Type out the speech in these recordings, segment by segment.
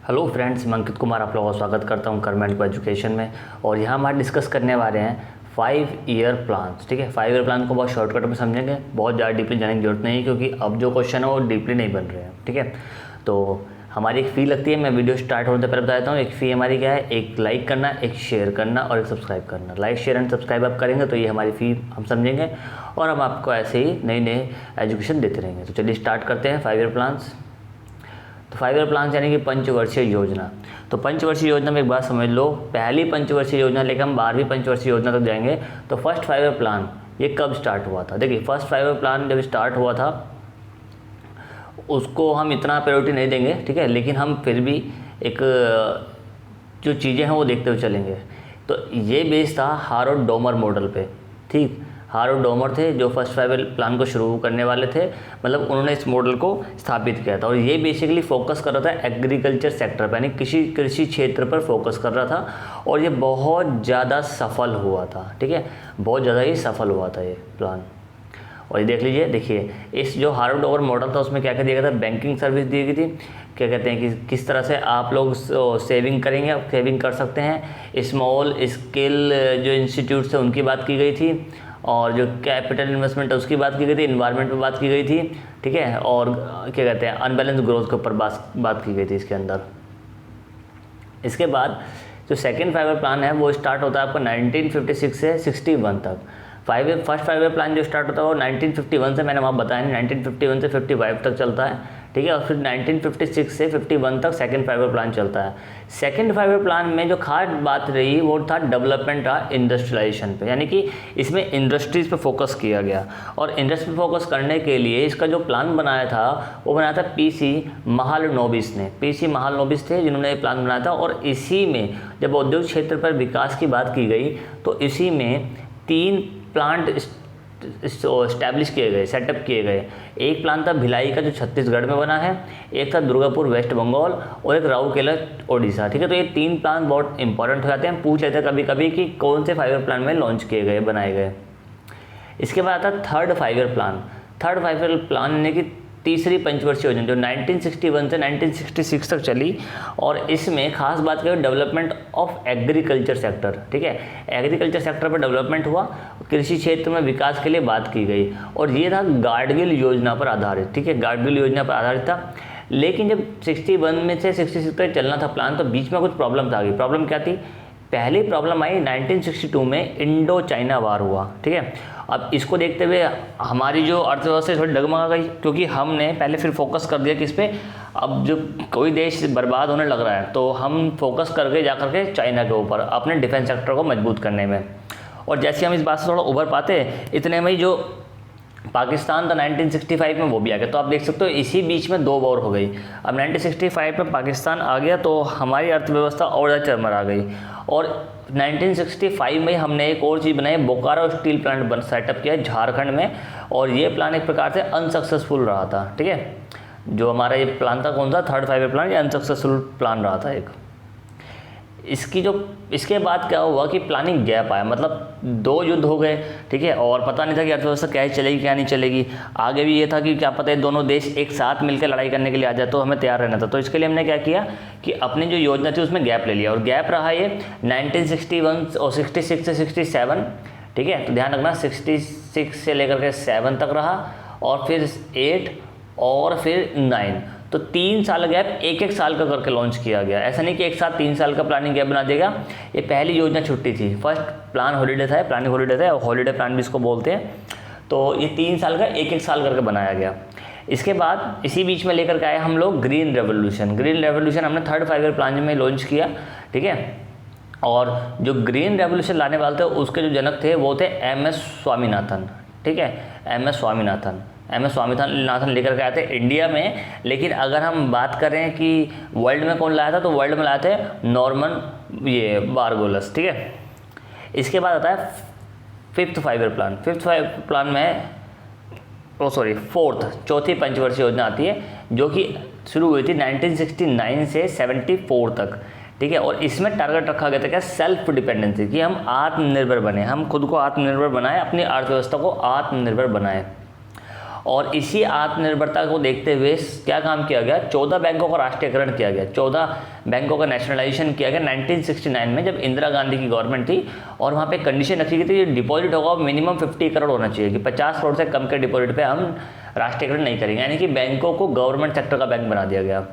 Hello friends, मैं अंकित कुमार आप लोगों का स्वागत करता हूं कर्मेंट को एजुकेशन में। और यहाँ हम आज डिस्कस करने वाले हैं 5 ईयर प्लान्स। ठीक है, 5 ईयर प्लान को बहुत शॉर्टकट में समझेंगे, बहुत ज़्यादा डीपली जाने की जरूरत नहीं है क्योंकि अब जो क्वेश्चन है वो डीपली नहीं बन रहे हैं। ठीक है, तो हमारी एक फ़ी लगती है। मैं वीडियो स्टार्ट होने से पहले बता देता हूँ, एक फ़ी हमारी क्या है, एक लाइक करना, एक शेयर करना और एक सब्सक्राइब करना। लाइक शेयर एंड सब्सक्राइब आप करेंगे तो ये हमारी फ़ी हम समझेंगे और हम आपको ऐसे ही नई नई एजुकेशन देते रहेंगे। तो चलिए स्टार्ट करते हैं 5 ईयर प्लान्स। तो 5 ईयर प्लान यानी कि पंचवर्षीय योजना। तो पंचवर्षीय योजना में एक बात समझ लो, पहली पंचवर्षीय योजना लेकर हम 12वीं पंचवर्षीय योजना तक जाएंगे। तो फर्स्ट 5 ईयर प्लान ये कब स्टार्ट हुआ था? देखिए, फर्स्ट 5 ईयर प्लान जब स्टार्ट हुआ था उसको हम इतना प्रायोरिटी नहीं देंगे, ठीक है, लेकिन हम फिर भी एक जो चीज़ें हैं वो देखते हुए चलेंगे। तो ये बेस था हारोल्ड डोमर मॉडल पे। ठीक, हारोल्ड डोमर थे जो फर्स्ट 5 ईयर प्लान को शुरू करने वाले थे, मतलब उन्होंने इस मॉडल को स्थापित किया था। और ये बेसिकली फोकस कर रहा था एग्रीकल्चर सेक्टर पर, यानी कृषि क्षेत्र पर फोकस कर रहा था और ये बहुत ज़्यादा सफल हुआ था। ठीक है, बहुत ज़्यादा ही सफल हुआ था ये प्लान। और ये देख लीजिए, देखिए इस जो हारोल्ड डोमर मॉडल था उसमें क्या क्या दिया गया था, बैंकिंग सर्विस दी गई थी, क्या कहते हैं कि किस तरह से आप लोग सेविंग करेंगे, आप सेविंग कर सकते हैं। स्मॉल स्केल जो इंस्टीट्यूट्स थे उनकी बात की गई थी और जो कैपिटल इन्वेस्टमेंट है उसकी बात की गई थी, इन्वायरमेंट पे बात की गई थी। ठीक है, और क्या कहते हैं अनबैलेंस ग्रोथ के ऊपर बात की गई थी इसके अंदर। इसके बाद जो सेकेंड 5 ईयर प्लान है वो स्टार्ट होता है आपको 1956 से 61 तक। फर्स्ट 5 ईयर प्लान जो स्टार्ट होता है वो 1951 से, मैंने वहाँ बताया नहीं, 1951 से 55 तक चलता है। ठीक है, और फिर 1956 से 51 तक सेकेंड 5 ईयर प्लान चलता है। सेकेंड 5 ईयर प्लान में जो खास बात रही वो था डेवलपमेंट ऑफ इंडस्ट्रियलाइजेशन पे, यानी कि इसमें इंडस्ट्रीज़ पे फोकस किया गया। और इंडस्ट्री पे फोकस करने के लिए इसका जो प्लान बनाया था वो बनाया था पीसी महालनोबिस ने। पीसी महालनोबिस थे जिन्होंने ये प्लान बनाया था। और इसी में जब औद्योगिक क्षेत्र पर विकास की बात की गई तो इसी में 3 प्लांट इस्टेब्लिश किए गए, सेटअप किए गए। एक प्लान था भिलाई का जो छत्तीसगढ़ में बना है, एक था दुर्गापुर वेस्ट बंगाल और एक राउरकेला ओडिशा। ठीक है, तो ये 3 प्लान बहुत इंपॉर्टेंट हो जाते हैं, पूछ लेते हैं कभी कभी कि कौन से 5 ईयर प्लान में लॉन्च किए गए, बनाए गए। इसके बाद आता third 5 year plan. Third 5 year plan यानी कि तीसरी पंचवर्षीय योजना जो 1961 से 1966 तक चली। और इसमें खास बात करें डेवलपमेंट ऑफ एग्रीकल्चर सेक्टर। ठीक है, एग्रीकल्चर सेक्टर पर डेवलपमेंट हुआ, कृषि क्षेत्र में विकास के लिए बात की गई और ये था गाडगिल योजना पर आधारित। ठीक है, गाडगिल योजना पर आधारित था। लेकिन जब 61 में से 66 तक चलना था प्लान तो बीच में कुछ प्रॉब्लम आ गई। प्रॉब्लम क्या थी? पहली प्रॉब्लम आई 1962 में इंडो चाइना वार हुआ। ठीक है, अब इसको देखते हुए हमारी जो अर्थव्यवस्था थोड़ी डगमगा गई क्योंकि हमने पहले फिर फोकस कर दिया किस पे, अब जो कोई देश बर्बाद होने लग रहा है तो हम फोकस करके जा करके चाइना के ऊपर अपने डिफेंस सेक्टर को मजबूत करने में। और जैसे हम इस बात से थोड़ा उभर पाते इतने में ही जो पाकिस्तान था 1965 में वो भी आ गया। तो आप देख सकते हो इसी बीच में 2 वॉर हो गई। अब 1965 में पाकिस्तान आ गया तो हमारी अर्थव्यवस्था और ज़्यादा चरमरा गई। और 1965 में हमने एक और चीज़ बनाई, बोकारो स्टील प्लांट सेटअप किया झारखंड में। और ये प्लान एक प्रकार से अनसक्सेसफुल रहा था। ठीक है, जो हमारा ये प्लान था कौन सा, थर्ड 5 ईयर प्लान, ये अनसक्सेसफुल प्लान रहा था एक। इसके बाद क्या हुआ कि प्लानिंग गैप आया, मतलब 2 युद्ध हो गए। ठीक है, और पता नहीं था कि अर्थव्यवस्था क्या चलेगी क्या नहीं चलेगी। आगे भी ये था कि क्या पता है दोनों देश एक साथ मिलकर लड़ाई करने के लिए आ जाए, तो हमें तैयार रहना था। तो इसके लिए हमने क्या किया कि अपनी जो योजना थी उसमें गैप ले लिया। और गैप रहा ये 1961 और 66 से 67। ठीक है, तो ध्यान रखना 66 से लेकर के 7 तक रहा और फिर 8 और फिर 9। तो 3 साल गैप एक एक साल का करके लॉन्च किया गया। ऐसा नहीं कि एक साथ 3 साल का प्लानिंग गैप बना देगा। ये पहली योजना छुट्टी थी, फर्स्ट प्लान हॉलीडे था, प्लानिंग हॉलीडे था, हॉलीडे प्लान भी इसको बोलते हैं। तो ये 3 साल का एक एक साल करके बनाया गया। इसके बाद इसी बीच में लेकर के आए हम लोग ग्रीन रेवोल्यूशन। ग्रीन रेवोल्यूशन हमने थर्ड 5 ईयर प्लान में लॉन्च किया। ठीक है, और जो ग्रीन रेवोल्यूशन लाने वाले थे उसके जो जनक थे वो थे MS स्वामीनाथन। ठीक है, MS स्वामीनाथन लेकर के आए थे इंडिया में। लेकिन अगर हम बात करें कि वर्ल्ड में कौन लाया था तो वर्ल्ड में लाए थे नॉर्मन बारगोलस। ठीक है, इसके बाद आता है fifth 5 year plan. Fifth 5 year plan में चौथी पंचवर्षीय योजना आती है जो कि शुरू हुई थी 1969 से 74 तक। ठीक है, और इसमें टारगेट रखा गया था क्या, सेल्फ डिपेंडेंसी, कि हम आत्मनिर्भर बने, हम खुद को आत्मनिर्भर बनाएं, अपनी अर्थव्यवस्था को आत्मनिर्भर बनाएं। और इसी आत्मनिर्भरता को देखते हुए क्या काम किया गया, 14 बैंकों का राष्ट्रीयकरण किया गया, 14 बैंकों का नेशनलाइजेशन किया गया 1969 में, जब इंदिरा गांधी की गवर्नमेंट थी। और वहाँ पे कंडीशन रखी गई थी, डिपॉजिट होगा मिनिमम 50 करोड़ होना चाहिए, कि 50 करोड़ से कम के डिपॉजिट पे हम राष्ट्रीयकरण नहीं करेंगे, यानी कि बैंकों को गवर्नमेंट सेक्टर का बैंक बना दिया गया।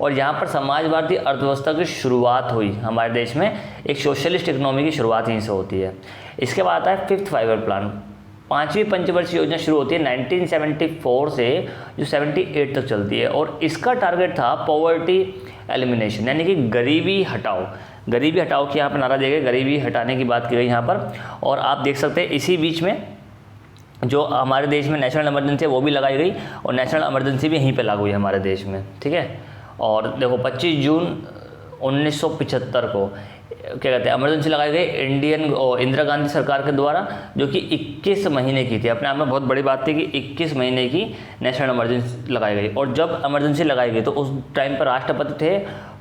और यहाँ पर समाजवादी अर्थव्यवस्था की शुरुआत हुई हमारे देश में, एक सोशलिस्ट इकोनॉमी की शुरुआत यहीं से होती है। इसके बाद आता है 5th फाइव ईयर प्लान, 5वीं पंचवर्षीय योजना शुरू होती है 1974 से, जो 78 तक चलती है। और इसका टारगेट था पॉवर्टी एलिमिनेशन, यानी कि गरीबी हटाओ। गरीबी हटाओ की यहाँ पर नारा दिया गया, गरीबी हटाने की बात की गई यहाँ पर। और आप देख सकते हैं इसी बीच में जो हमारे देश में नेशनल इमरजेंसी है वो भी लगाई गई, और नेशनल इमरजेंसी भी यहीं पे लागू हुई हमारे देश में, ठीक है। और देखो 25 जून 1975 को क्या कहते हैं इमरजेंसी लगाई गई इंदिरा गांधी सरकार के द्वारा, जो कि 21 महीने की थी। अपने आप में बहुत बड़ी बात थी कि 21 महीने की नेशनल इमरजेंसी लगाई गई। और जब इमरजेंसी लगाई गई तो उस टाइम पर राष्ट्रपति थे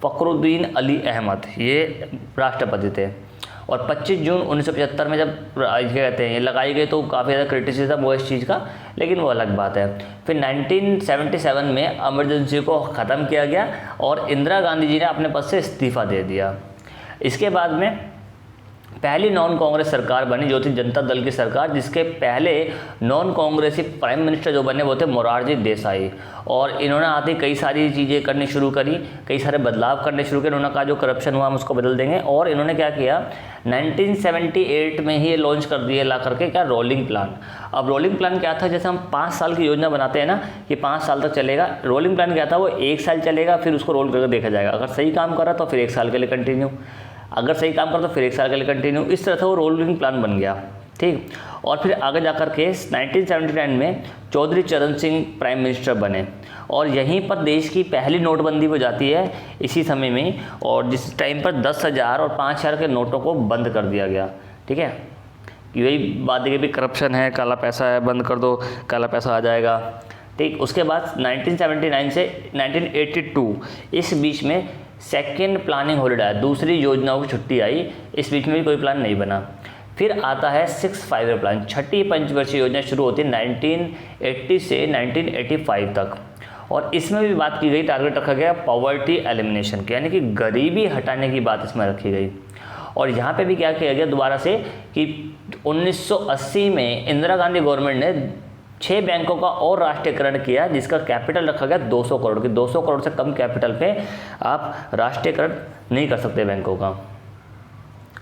फखरुद्दीन अली अहमद, ये राष्ट्रपति थे। और 25 जून 1975 में जब क्या कहते हैं ये लगाई गई तो काफ़ी ज़्यादा क्रिटिसिज्म हुआ इस चीज़ का, लेकिन वो अलग बात है। फिर 1977 में इमरजेंसी को ख़त्म किया गया और इंदिरा गांधी जी ने अपने पद से इस्तीफ़ा दे दिया। इसके बाद में पहली नॉन कांग्रेस सरकार बनी जो थी जनता दल की सरकार, जिसके पहले नॉन कांग्रेसी प्राइम मिनिस्टर जो बने वो थे मोरारजी देसाई। और इन्होंने आते कई सारी चीज़ें करनी शुरू करी, कई सारे बदलाव करने शुरू किए। उन्होंने कहा जो करप्शन हुआ हम उसको बदल देंगे। और इन्होंने क्या किया, 1978 में ही ये लॉन्च कर दिए ला करके क्या, रोलिंग प्लान। अब रोलिंग प्लान क्या था, जैसे हम 5 साल की योजना बनाते हैं ना कि 5 साल तक चलेगा, रोलिंग प्लान क्या था, वो 1 साल चलेगा फिर उसको रोल करके देखा जाएगा। अगर सही काम कर रहा तो फिर 1 साल के लिए कंटिन्यू, अगर सही काम कर तो फिर 1 साल के लिए कंटिन्यू। इस तरह से वो रोलिंग प्लान बन गया, ठीक। और फिर आगे जाकर के 1979 में चौधरी चरण सिंह प्राइम मिनिस्टर बने, और यहीं पर देश की पहली नोटबंदी हो जाती है इसी समय में। और जिस टाइम पर 10,000 और 5,000 के नोटों को बंद कर दिया गया, ठीक है। यही बात है कि भी करप्शन है, काला पैसा है, बंद कर दो, काला पैसा आ जाएगा, ठीक। उसके बाद 1979 से 1982 इस बीच में सेकेंड प्लानिंग हॉलीडे आया, दूसरी योजनाओं की छुट्टी आई, इस बीच में भी कोई प्लान नहीं बना। फिर आता है 6th फाइव ईयर प्लान, 6ठी पंचवर्षीय योजना शुरू होती है 1980 से 1985 तक। और इसमें भी बात की गई, टारगेट रखा गया पॉवर्टी एलिमिनेशन के, यानी कि गरीबी हटाने की बात इसमें रखी गई। और यहाँ पे भी क्या किया गया दोबारा से कि 1980 में इंदिरा गांधी गवर्नमेंट ने 6 बैंकों का और राष्ट्रीयकरण किया, जिसका कैपिटल रखा गया 200 करोड़ की। 200 करोड़ से कम कैपिटल पे आप राष्ट्रीयकरण नहीं कर सकते बैंकों का।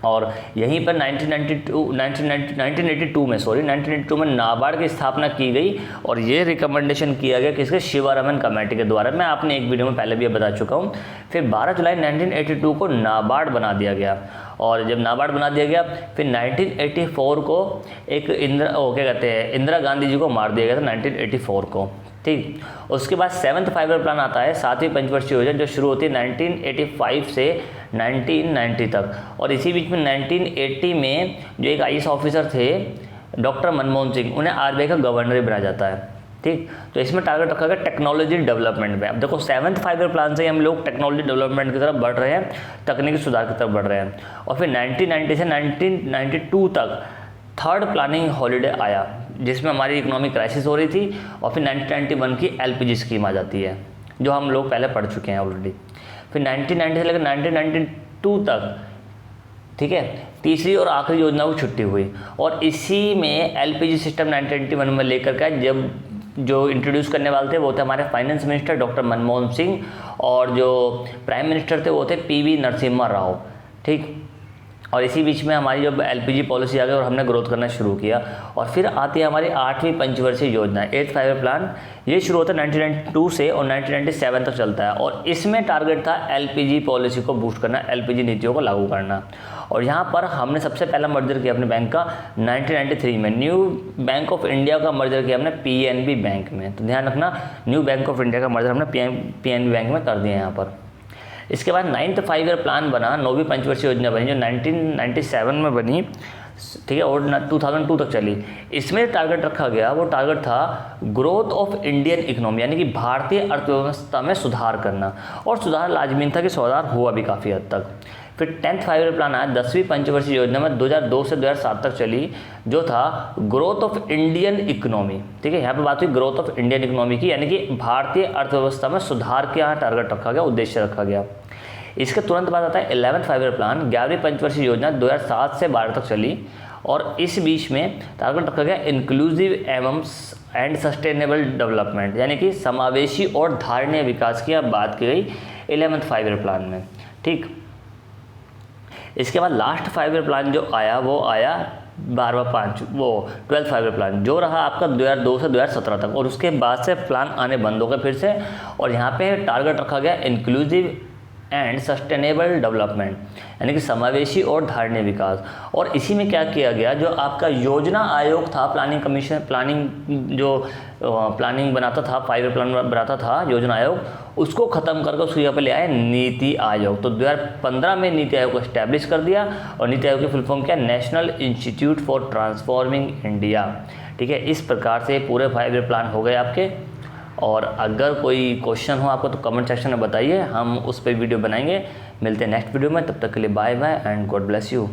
और यहीं पर 1982 में नाबार्ड की स्थापना की गई, और ये रिकमेंडेशन किया गया किसके, शिवारमन कमेटी के द्वारा। मैं आपने एक वीडियो में पहले भी बता चुका हूँ। फिर 12 जुलाई 1982 को नाबार्ड बना दिया गया, और जब नाबार्ड बना दिया गया फिर 1984 को एक इंदिरा गांधी जी को मार दिया गया था 1984 को, ठीक। उसके बाद 7th फाइव ईयर प्लान आता है, 7वीं पंचवर्षीय योजना, जो शुरू होती है 1985 से 1990 तक। और इसी बीच में 1980 में जो एक IAS ऑफिसर थे डॉक्टर मनमोहन सिंह, उन्हें RBI का गवर्नर भी बनाया जाता है, ठीक। तो इसमें टारगेट रखा गया टेक्नोलॉजी डेवलपमेंट में। अब देखो 7th फाइव ईयर प्लान से हम लोग टेक्नोलॉजी डेवलपमेंट की तरफ बढ़ रहे हैं, तकनीकी सुधार की तरफ बढ़ रहे हैं। और फिर 1990 से 1992 तक 3rd प्लानिंग हॉलीडे आया, जिसमें हमारी इकोनॉमिक क्राइसिस हो रही थी। और फिर 1991 की LPG स्कीम आ जाती है, जो हम लोग पहले पढ़ चुके हैं ऑलरेडी। फिर 1990 से लेकर 1992 तक, ठीक है, तीसरी और आखिरी योजना की छुट्टी हुई। और इसी में LPG सिस्टम 1991 में लेकर के जब जो इंट्रोड्यूस करने वाले थे वो थे हमारे finance minister doctor Manmohan Singh, और जो प्राइम मिनिस्टर थे वो थे PV नरसिम्हा राव, ठीक। और इसी बीच में हमारी जब LPG पॉलिसी आ गई और हमने ग्रोथ करना शुरू किया। और फिर आती है हमारी 8वीं पंचवर्षीय योजना, 8th फाइव ईयर प्लान। ये शुरू होता है 1992 से और 1997 तक चलता है। और इसमें टारगेट था LPG पॉलिसी को बूस्ट करना, LPG नीतियों को लागू करना। और यहाँ पर हमने सबसे पहला मर्जर किया अपने बैंक का 1993 में, न्यू बैंक ऑफ इंडिया का मर्जर किया हमने PNB बैंक में। तो ध्यान रखना, न्यू बैंक ऑफ इंडिया का मर्जर हमने PNB बैंक में कर दिया यहाँ पर। इसके बाद 9th फाइव ईयर प्लान बना, 9वीं पंचवर्षीय योजना बनी जो 1997 में बनी, ठीक है, और 2002 तक चली। इसमें टारगेट रखा गया, वो टारगेट था ग्रोथ ऑफ इंडियन इकोनॉमी, यानी कि भारतीय अर्थव्यवस्था में सुधार करना। और सुधार लाजमी था कि सुधार हुआ भी काफ़ी हद तक। फिर 10th 5 ईयर प्लान आया, 10वीं पंचवर्षीय योजना में 2002 से 2007 तक चली, जो था ग्रोथ ऑफ इंडियन इकोनॉमी। ठीक है, यहाँ पे बात हुई ग्रोथ ऑफ इंडियन इकोनॉमी की, यानी कि भारतीय अर्थव्यवस्था में सुधार के यहाँ टारगेट रखा गया, उद्देश्य रखा गया। इसके तुरंत बाद आता है 11th 5 ईयर प्लान, 11वीं पंचवर्षीय योजना 2007 से 12 तक चली, और इस बीच में टारगेट रखा गया इंक्लूसिव एवं एंड सस्टेनेबल डेवलपमेंट, यानी कि समावेशी और धारणीय विकास की बात की गई 11th 5 ईयर प्लान में। ठीक, इसके बाद लास्ट 5 ईयर प्लान जो आया वो आया 12th 5 ईयर प्लान, जो रहा आपका 2002 से 2017 तक, और उसके बाद से प्लान आने बंद हो गए फिर से, और यहाँ पे टारगेट रखा गया इंक्लूसिव एंड सस्टेनेबल डेवलपमेंट, यानी कि समावेशी और धारणीय विकास। और इसी में क्या किया गया, जो आपका योजना आयोग था, प्लानिंग कमीशन, प्लानिंग बनाता था, 5 ईयर प्लान बनाता था योजना आयोग, उसको ख़त्म करके उसको यहाँ पे ले आए नीति आयोग। तो 2015 में नीति आयोग को इस्टेब्लिश कर दिया, और नीति आयोग की फुल फॉर्म क्या, national institute for transforming India. ठीक है, इस प्रकार से पूरे 5 ईयर प्लान हो गए आपके। और अगर कोई क्वेश्चन हो आपको तो कमेंट सेक्शन में बताइए, हम उस पर वीडियो बनाएंगे। मिलते हैं नेक्स्ट वीडियो में, तब तक के लिए bye bye and God bless you.